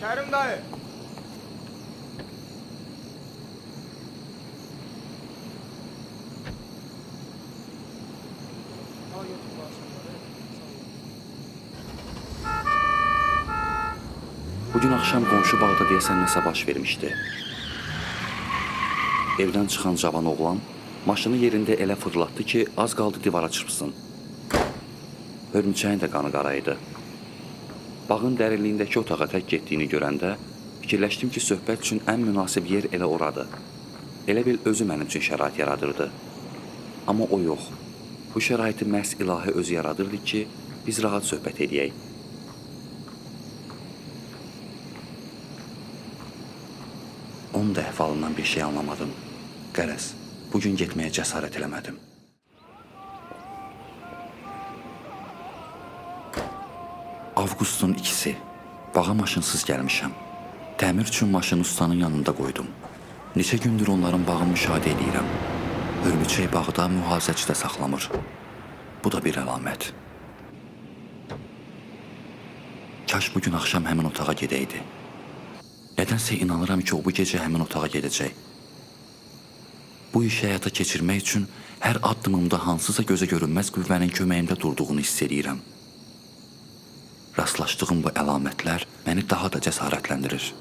Kerim dayı. Bugün akşam qonşu bağda deyəsən nəsə baş vermişdi. Evdən çıxan cavan oğlan maşını yerində elə fırlatdı ki, az qaldı divara çırpsın. Hörümçəyin də qanı qara idi. Bağın dərinliyindəki otağa tək getdiyini görəndə fikirləşdim ki, söhbət üçün ən münasib yer elə oradır. Elə bil özü mənim üçün şərait yaradırdı. Amma o yox. Bu şəraiti məhz ilahi özü yaradırdı ki, biz rahat söhbət edəyək. Onun da əhvalından bir şey anlamadım. Qərəz, bugün getməyə cəsarət eləmədim. Avqustun 2-si. Bağa maşınsız gəlmişəm. Təmir üçün maşını ustanın yanında qoydum. Neçə gündür onların bağını müşahidə edirəm. Hörmüçək bağda mühafizəçidə saxlamır. Bu da bir əlamət. Kaş bugün axşam həmin otağa gedəydi. Nədənsə inanıram ki, o bu gecə həmin otağa gedəcək. Bu işi həyata keçirmək üçün hər addımımda hansısa gözə görünməz qüvvənin köməyimdə durduğunu hiss edirəm. Rastlaşdığım bu əlamətlər məni daha da cəsarətləndirir.